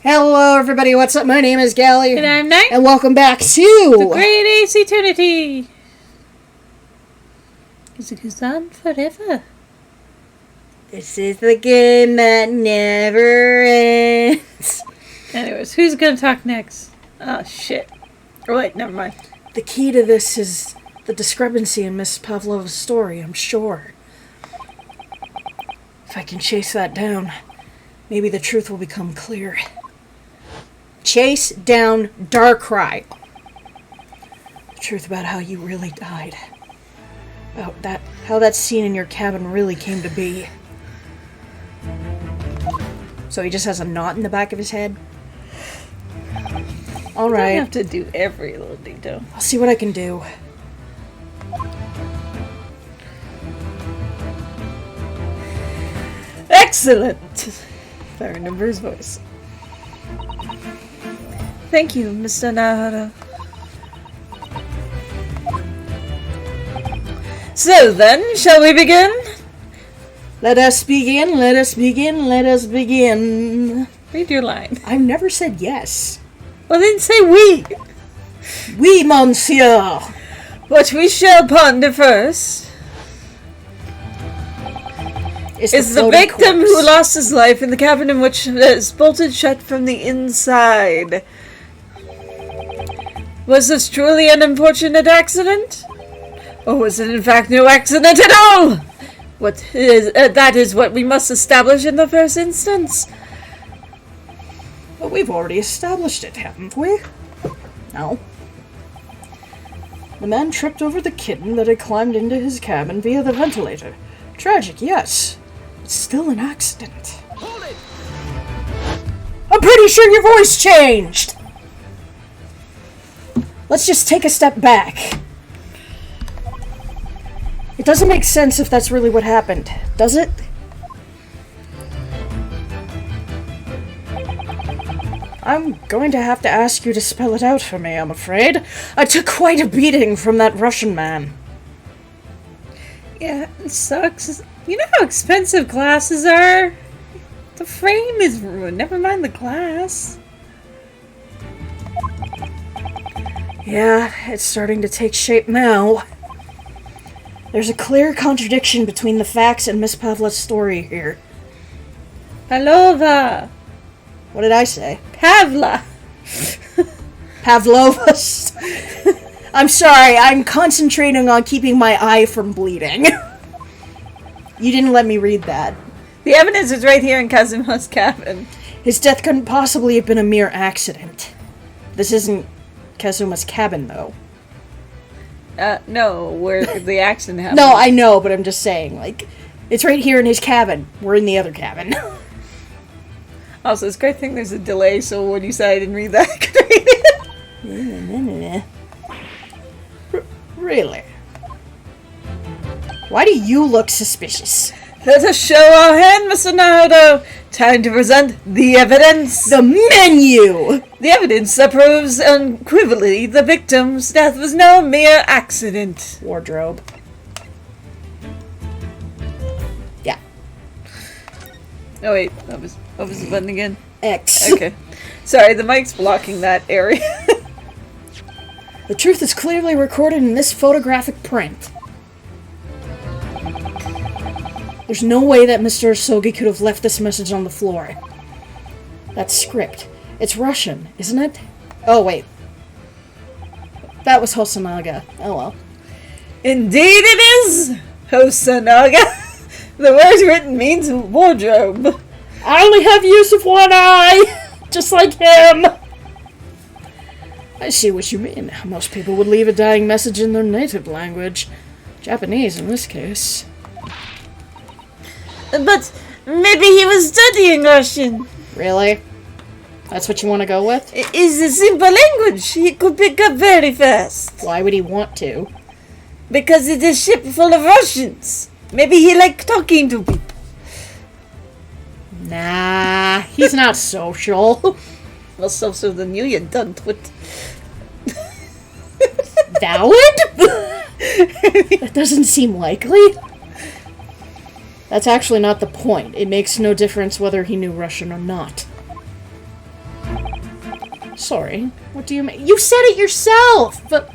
Hello, everybody. What's up? My name is Gally. And I'm Night. And welcome back to The Great Ace Eternity. Because it goes on forever. This is the game that never ends. Anyways, who's going to talk next? Oh, shit. Oh, wait, never mind. The key to this is the discrepancy in Miss Pavlova's story, I'm sure. If I can chase that down, maybe the truth will become clear. Chase down Darkrai. The truth about how you really died. About that, how that scene in your cabin really came to be. So he just has a knot in the back of his head? Alright. I have to do every little detail. I'll see what I can do. Excellent! If I remember his voice. Thank you, Mr. Nahara. So then, shall we begin? Let us begin, let us begin, let us begin. Read your line. I've never said yes. Well, then say we. Oui, monsieur. What we shall ponder first is the victim who lost his life in the cabin in which is bolted shut from the inside. Was this truly an unfortunate accident? Or was it in fact no accident at all? That is what we must establish in the first instance. But we've already established it, haven't we? No. The man tripped over the kitten that had climbed into his cabin via the ventilator. Tragic, yes. It's still an accident. Hold it! I'm pretty sure your voice changed! Let's just take a step back. It doesn't make sense if that's really what happened, does it? I'm going to have to ask you to spell it out for me, I'm afraid. I took quite a beating from that Russian man. Yeah, it sucks. You know how expensive glasses are? The frame is ruined, never mind the glass. Yeah, it's starting to take shape now. There's a clear contradiction between the facts and Miss Pavla's story here. Pavlova. What did I say? Pavla. Pavlova's. I'm sorry, I'm concentrating on keeping my eye from bleeding. You didn't let me read that. The evidence is right here in Kazuma's cabin. His death couldn't possibly have been a mere accident. This isn't Kazuma's cabin, though. No, where the accident happened. No, I know, but I'm just saying, like, it's right here in his cabin. We're in the other cabin. Also, it's a great thing there's a delay, so when you said I didn't read that, I could read it. Really? Why do you look suspicious? Let us show our hand, Mr. Naruto. Time to present the evidence. The menu! The evidence that proves unequivocally the victim's death was no mere accident. Wardrobe. Yeah. Oh wait, what was the button again? X. Okay. Sorry, the mic's blocking that area. The truth is clearly recorded in this photographic print. There's no way that Mr. Asogi could have left this message on the floor. That's script. It's Russian, isn't it? Oh, wait. That was Hosonaga. Oh, well. Indeed it is! Hosonaga! The word written means wardrobe. I only have use of one eye! Just like him! I see what you mean. Most people would leave a dying message in their native language. Japanese, in this case. But maybe he was studying Russian. Really? That's what you want to go with? It is a simple language. He could pick up very fast. Why would he want to? Because it is a ship full of Russians. Maybe he liked talking to people. Nah, he's not social. Well, social than you don't. What? That would? That doesn't seem likely. That's actually not the point. It makes no difference whether he knew Russian or not. Sorry. What do you mean? You said it yourself! But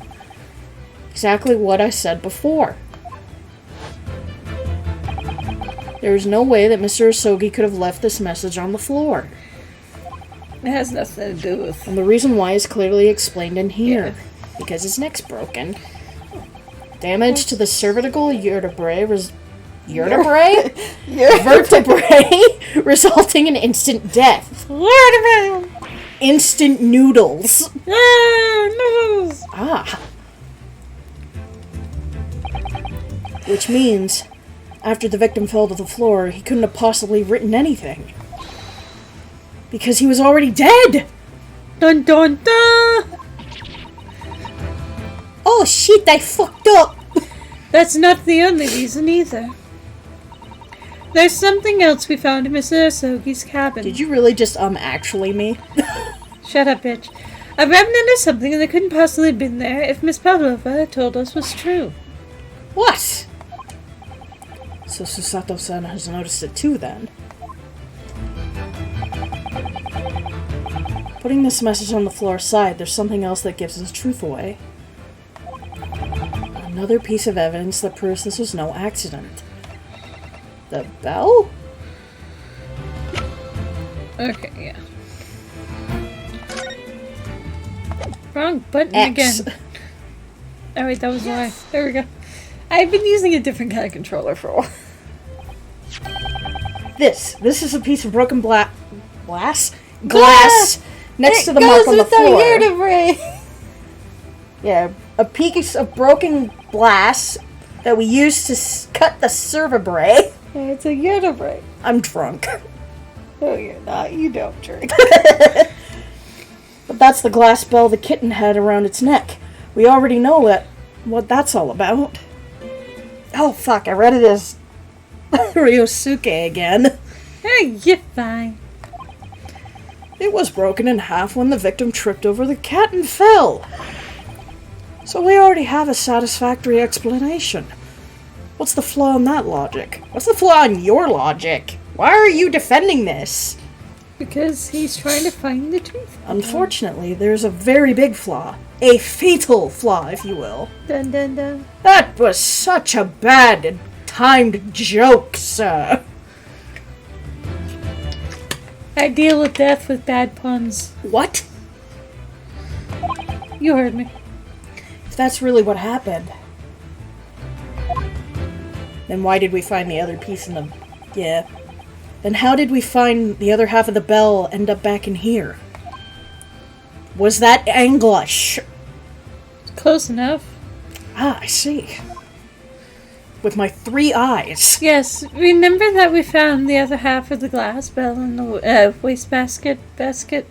exactly what I said before. There is no way that Mr. Asogi could have left this message on the floor. It has nothing to do with... And the reason why is clearly explained in here. Because his neck's broken. Damage to the cervical vertebrae resulting in instant death. Instant noodles. Noodles! Ah. Which means, after the victim fell to the floor, he couldn't have possibly written anything. Because he was already dead! Dun dun dun! Oh shit, I fucked up! That's not the only reason either. There's something else we found in Mr. Asogi's cabin. Did you really just, actually me? Shut up, bitch. A remnant of something that couldn't possibly have been there if Miss Pavlova had told us was true. What? So Susato-san has noticed it too, then. Putting this message on the floor aside, there's something else that gives the truth away. Another piece of evidence that proves this was no accident. The bell? Okay, yeah. Wrong button X. again. Oh wait, that was why. There we go. I've been using a different kind of controller for a while. This is a piece of broken glass next to the mark on the floor. Vertebrae. Yeah, a piece of broken glass that we used to cut the cervibrae. It's a vertebrae. I'm drunk. Oh, you're not. You don't drink. But that's the glass bell the kitten had around its neck. We already know what that's all about. Oh fuck, I read it as Ryosuke again. Hey, you're fine. It was broken in half when the victim tripped over the cat and fell. So we already have a satisfactory explanation. What's the flaw in that logic? What's the flaw in your logic? Why are you defending this? Because he's trying to find the truth. Unfortunately, there's a very big flaw. A fatal flaw, if you will. Dun dun dun. That was such a bad and timed joke, sir. I deal with death with bad puns. What? You heard me. If that's really what happened, then why did we find the other piece in the... Yeah. Then how did we find the other half of the bell end up back in here? Was that English? Close enough. Ah, I see. With my 3 eyes. Yes, remember that we found the other half of the glass bell in the wastebasket basket?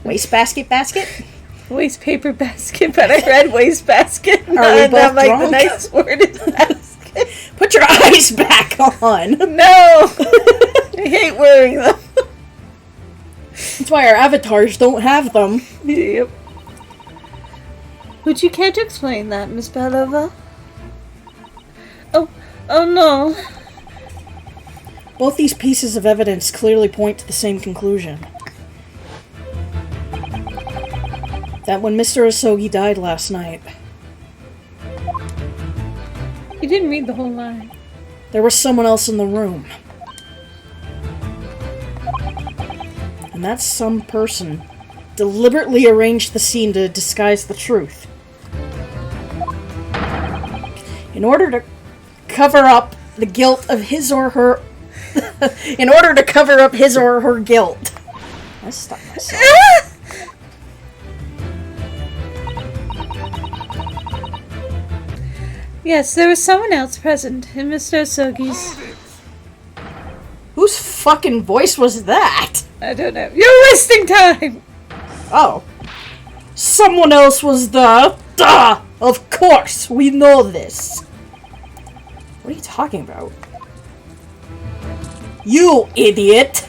Basket? Waste paper basket, but I read wastebasket. Are we both like drunk? the next word is basket. Put your eyes back on! No! I hate wearing them. That's why our avatars don't have them. Yep. Would you care to explain that, Miss Pavlova? Oh no. Both these pieces of evidence clearly point to the same conclusion. That when Mr. Asogi died last night, You didn't read the whole line. there was someone else in the room. And that some person deliberately arranged the scene to disguise the truth. In order to cover up the guilt of his or her... in order to cover up his or her guilt. I stopped myself. Yes, there was someone else present in Mr. Asogi's... Whose fucking voice was that? I don't know. You're wasting time! Oh. Someone else was the... Duh! Of course, we know this. What are you talking about? You idiot!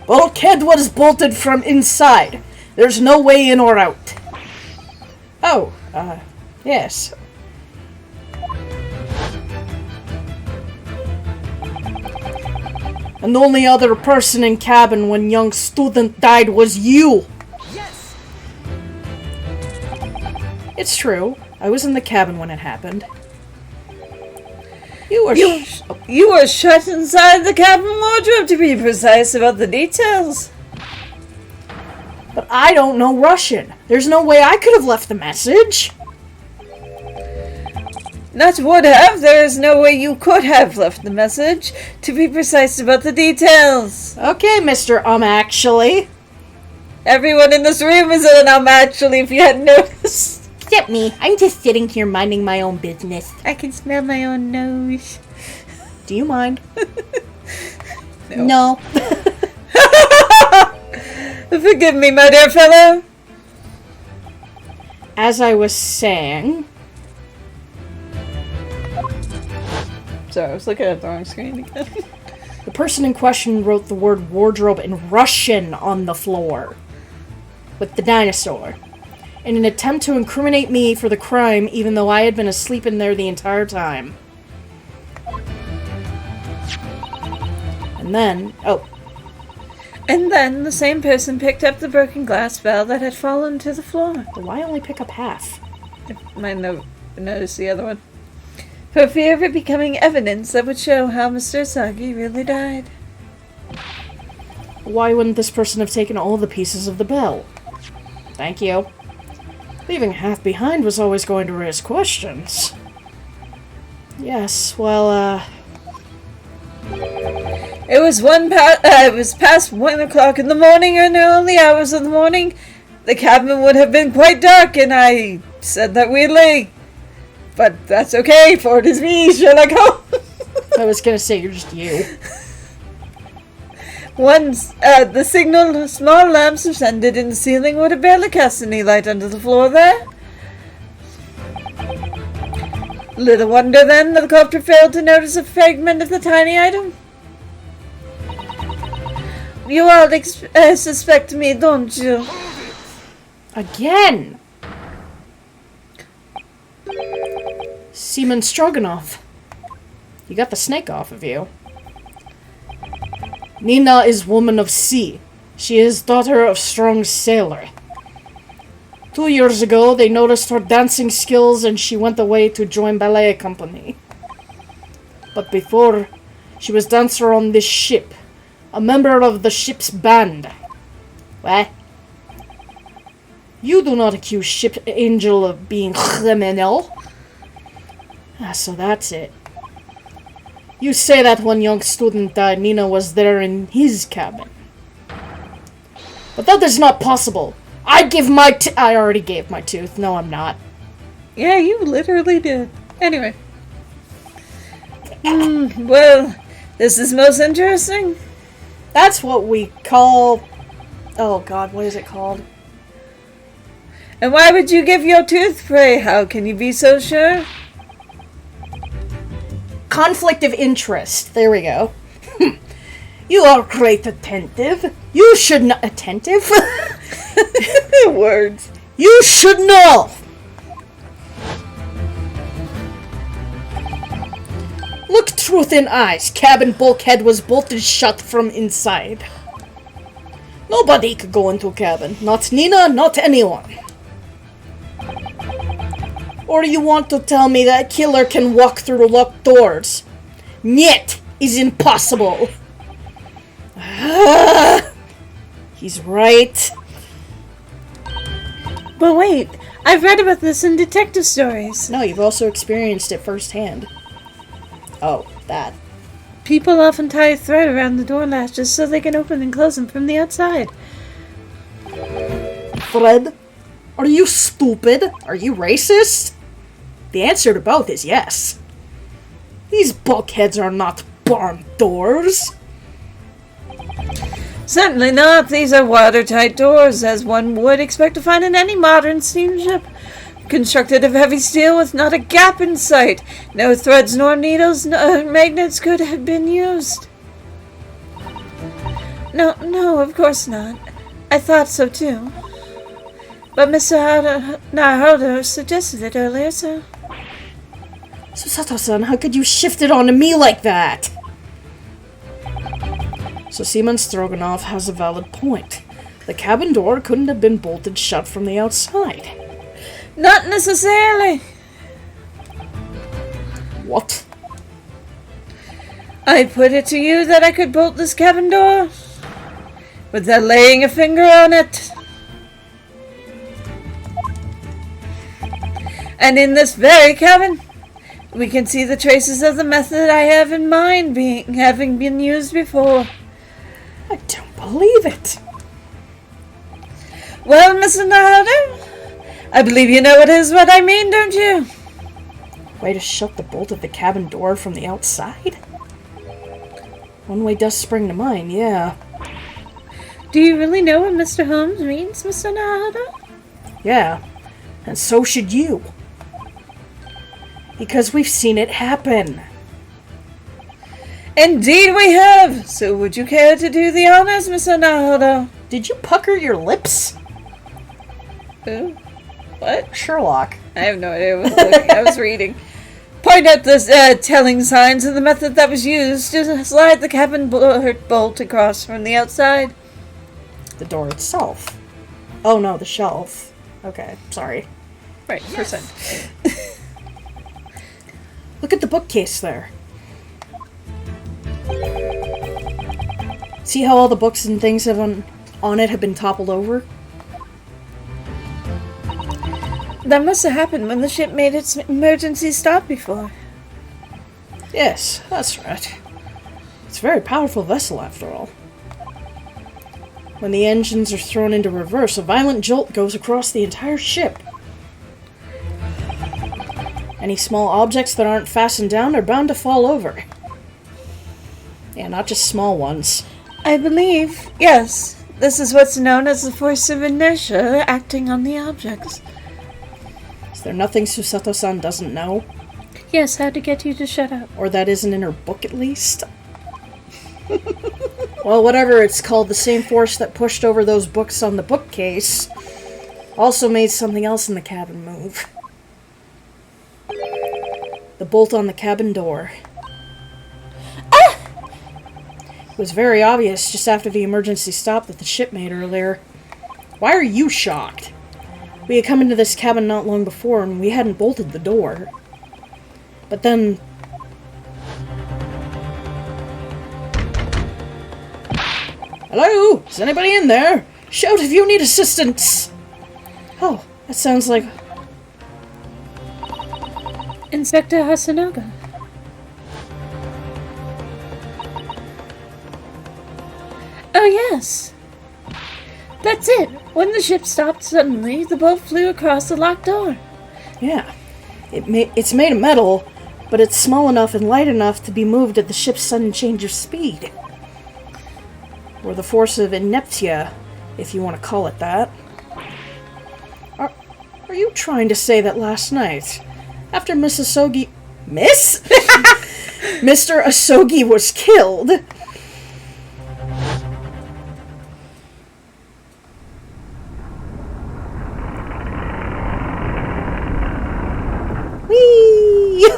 Bulkhead was bolted from inside. There's no way in or out. Oh, yes. And the only other person in cabin when young student died was you. It's true. I was in the cabin when it happened. You were You were shut inside the cabin wardrobe, to be precise about the details. But I don't know Russian. There's no way I could have left the message. Not would have. There is no way you could have left the message. To be precise about the details. Okay, Mr. Actually. Everyone in this room is an actually, if you hadn't noticed. Except me. I'm just sitting here minding my own business. I can smell my own nose. Do you mind? No. No. Forgive me, my dear fellow. As I was saying... Sorry, I was looking at the wrong screen again. The person in question wrote the word wardrobe in Russian on the floor. With the dinosaur. In an attempt to incriminate me for the crime, even though I had been asleep in there the entire time. And then... Oh. And then the same person picked up the broken glass bell that had fallen to the floor. But why only pick up half? I might notice the other one. For fear of it becoming evidence that would show how Mr. Sagi really died. Why wouldn't this person have taken all the pieces of the bell? Thank you. Leaving half behind was always going to raise questions. Yes, well, It was past 1 o'clock in the morning, or in the early hours of the morning. The cabin would have been quite dark, and I said that weirdly. But that's okay, for it is me, Sherlock Holmes. I was gonna say, you're just you. Once the signal small lamp suspended in the ceiling would have barely cast any light under the floor there. Little wonder then that the copter failed to notice a fragment of the tiny item. You all suspect me, don't you? Again! Seaman Stroganoff. You got the snake off of you. Nina is woman of sea. She is daughter of strong sailor. 2 years ago, they noticed her dancing skills and she went away to join ballet company. But before, she was dancer on this ship. A member of the ship's band. What? You do not accuse Ship Angel of being criminal. So that's it. You say that when young student died, Nina was there in his cabin. But that is not possible. I already gave my tooth. No, I'm not. Yeah, you literally did. Anyway. Well, this is most interesting. That's what we call... Oh god, what is it called? And why would you give your tooth, pray? How can you be so sure? Conflict of interest. There we go. You are quite attentive. You should not... Attentive? Words. You should know! Look truth in eyes. Cabin bulkhead was bolted shut from inside. Nobody could go into cabin. Not Nina, not anyone. Or you want to tell me that killer can walk through locked doors? Niet is impossible. He's right. But wait, I've read about this in detective stories. No, you've also experienced it firsthand. Oh, that. People often tie a thread around the door latches so they can open and close them from the outside. Fred? Are you stupid? Are you racist? The answer to both is yes. These bulkheads are not barn doors. Certainly not. These are watertight doors, as one would expect to find in any modern steamship. Constructed of heavy steel with not a gap in sight. No threads nor needles nor magnets could have been used. No, of course not. I thought so too. But Mr. Naruto suggested it earlier, so... Susato-san, how could you shift it onto me like that? So Seaman Stroganoff has a valid point. The cabin door couldn't have been bolted shut from the outside. Not necessarily. What? I put it to you that I could bolt this cabin door without laying a finger on it. And in this very cabin, we can see the traces of the method I have in mind having been used before. I don't believe it. Well, Mr. Naruto, I believe you know what I mean, don't you? Way to shut the bolt of the cabin door from the outside? One way does spring to mind, yeah. Do you really know what Mr. Holmes means, Mr. Naruto? Yeah, and so should you. Because we've seen it happen. Indeed we have! So would you care to do the honors, Mr. Naruto? Did you pucker your lips? Who? What? Sherlock. I have no idea what I was reading. Point out the telling signs of the method that was used to slide the cabin bolt across from the outside. The door itself. Oh no, the shelf. Okay, sorry. Right, percent. Look at the bookcase there. See how all the books and things on it have been toppled over? That must have happened when the ship made its emergency stop before. Yes, that's right. It's a very powerful vessel after all. When the engines are thrown into reverse, a violent jolt goes across the entire ship. Any small objects that aren't fastened down are bound to fall over. Yeah, not just small ones. I believe, yes, this is what's known as the force of inertia acting on the objects. Is there nothing Susato-san doesn't know? Yes, how to get you to shut up. Or that isn't in her book at least? Well, whatever it's called, the same force that pushed over those books on the bookcase also made something else in the cabin move. The bolt on the cabin door. Ah! It was very obvious just after the emergency stop that the ship made earlier. Why are you shocked? We had come into this cabin not long before and we hadn't bolted the door. But then... Hello? Is anybody in there? Shout if you need assistance! Oh, that sounds like... Inspector Hasanoga. Oh, yes. That's it. When the ship stopped suddenly, the bolt flew across the locked door. Yeah. It's made of metal, but it's small enough and light enough to be moved at the ship's sudden change of speed. Or the force of inertia, if you want to call it that. Are you trying to say that last night, after Miss Asogi... Miss? Mr. Asogi was killed... Whee!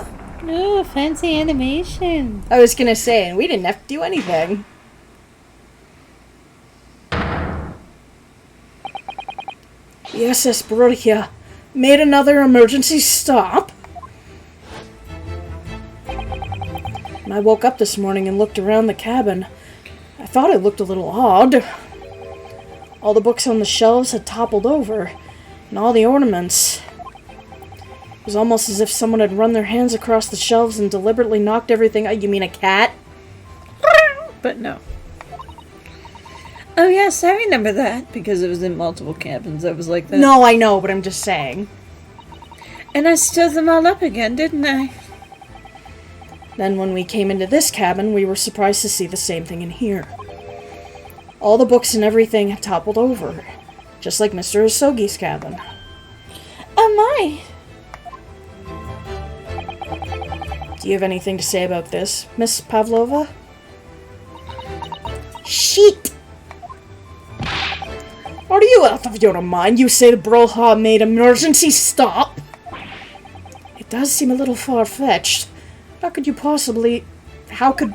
Oh, fancy animation. I was gonna say, and we didn't have to do anything. The SS Barodia made another emergency stop. When I woke up this morning and looked around the cabin, I thought it looked a little odd. All the books on the shelves had toppled over, and all the ornaments. It was almost as if someone had run their hands across the shelves and deliberately knocked everything out. You mean a cat? But no. Oh yes, I remember that, because it was in multiple cabins. I was like that. No, I know, but I'm just saying. And I stirred them all up again, didn't I? Then when we came into this cabin, we were surprised to see the same thing in here. All the books and everything had toppled over, just like Mr. Asogi's cabin. Oh my! Do you have anything to say about this, Miss Pavlova? Shit! Are you out of your mind? You say the Broha made emergency stop? It does seem a little far-fetched. How could you possibly... How could...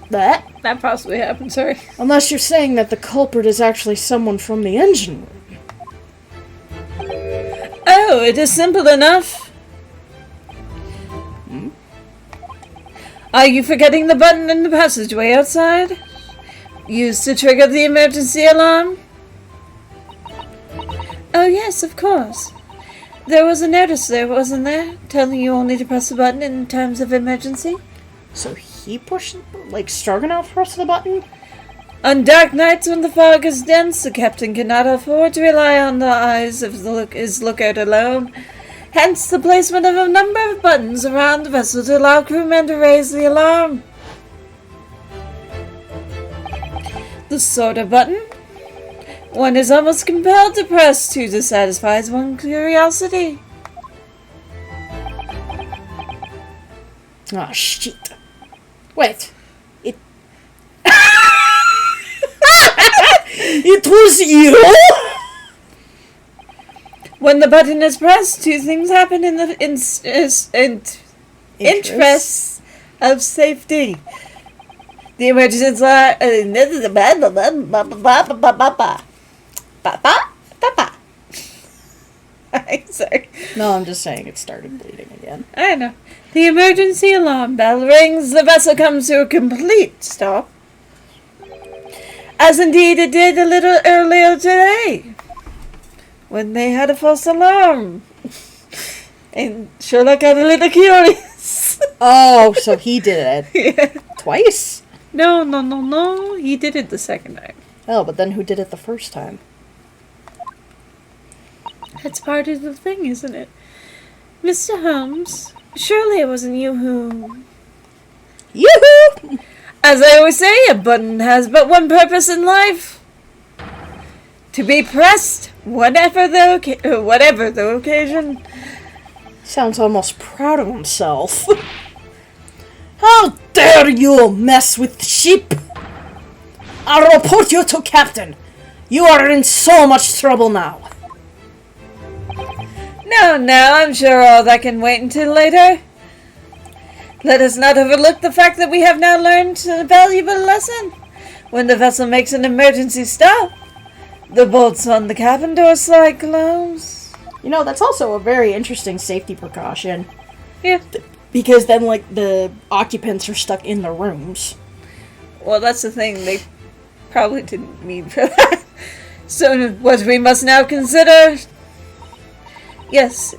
that? That possibly happened, sorry. Unless you're saying that the culprit is actually someone from the engine room. Oh Oh, it is simple enough. Are you forgetting the button in the passageway outside? Used to trigger the emergency alarm? Oh yes, of course. There was a notice there, wasn't there? Telling you only to press the button in times of emergency? So he pushed, like, Stroganoff pressed the button? On dark nights when the fog is dense, the captain cannot afford to rely on the eyes of his lookout alone. Hence the placement of a number of buttons around the vessel to allow crewmen to raise the alarm. The sort of button one is almost compelled to press to satisfy one's curiosity. Oh, shit. Wait. It... It was you? When the button is pressed, two things happen in the interests of safety. The emergency sorry. No, I'm just saying it started bleeding again. I know. The emergency alarm bell rings. The vessel comes to a complete stop. As indeed it did a little earlier today, when they had a false alarm. And Sherlock got a little curious. Oh, so he did it. Yeah. Twice? No. He did it the second time. Oh, but then who did it the first time? That's part of the thing, isn't it? Mr. Holmes, surely it wasn't you who... Yoo-hoo! As I always say, a button has but one purpose in life. To be pressed, whatever the occasion. Sounds almost proud of himself. How dare you mess with the ship? I'll report you to Captain. You are in so much trouble now. No, I'm sure all that can wait until later. Let us not overlook the fact that we have now learned a valuable lesson. When the vessel makes an emergency stop, the bolts on the cabin door slide close. You know, that's also a very interesting safety precaution. Yeah. Because then, like, the occupants are stuck in the rooms. Well, that's the thing. They probably didn't mean for that. So what we must now consider... Yes,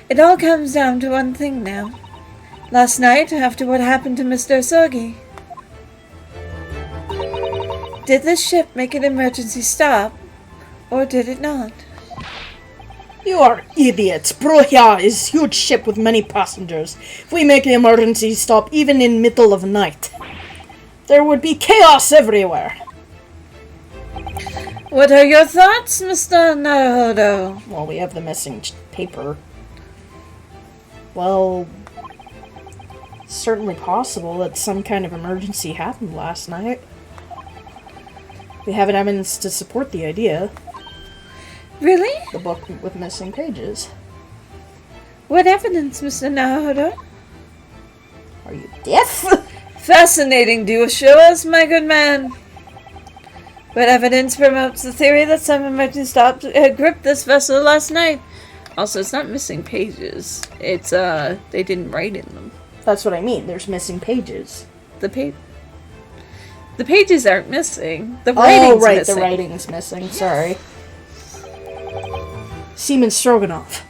it all comes down to one thing now. Last night, after what happened to Mr. Sogi, did this ship make an emergency stop, or did it not? You are idiots. Brohya is a huge ship with many passengers. If we make an emergency stop even in middle of night, there would be chaos everywhere. What are your thoughts, Mr. Naruhodo? Well, we have the missing paper. Well, it's certainly possible that some kind of emergency happened last night. We have evidence to support the idea. Really? The book with missing pages. What evidence, Mr. Naruhodo? Are you deaf? Fascinating. Do show us, my good man. What evidence promotes the theory that some emergency stop gripped this vessel last night? Also, it's not missing pages. It's, they didn't write in them. That's what I mean. There's missing pages. The pages aren't missing. The writing's oh, right, missing. the writing's missing. Sorry. Seaman Stroganoff.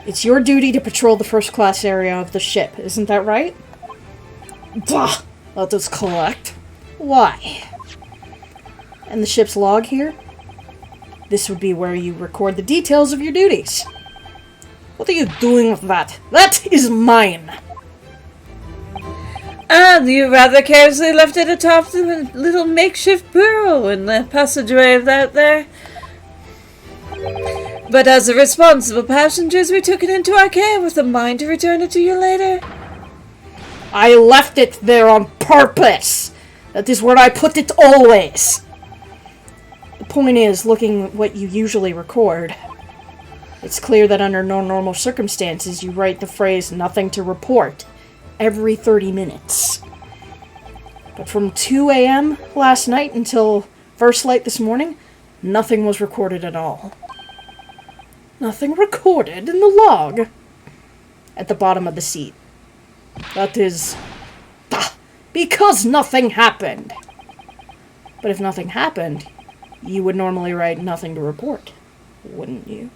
It's your duty to patrol the first-class area of the ship, isn't that right? Bah! That is correct. Why? And the ship's log here? This would be where you record the details of your duties. What are you doing with that? That is mine! And you rather carelessly left it atop the little makeshift bureau in the passageway of that there. But as a responsible passengers, we took it into our care with a mind to return it to you later. I left it there on purpose! That is where I put it always! The point is, looking at what you usually record, it's clear that under no normal circumstances you write the phrase "nothing to report" every 30 minutes. But from 2 a.m. last night until first light this morning, nothing was recorded at all. Nothing recorded in the log. At the bottom of the seat. That is... because nothing happened. But if nothing happened, you would normally write nothing to report, wouldn't you?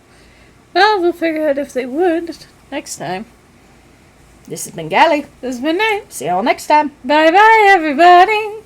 Well, we'll figure out if they would next time. This has been Gally. This has been Nate. See y'all next time. Bye-bye, everybody.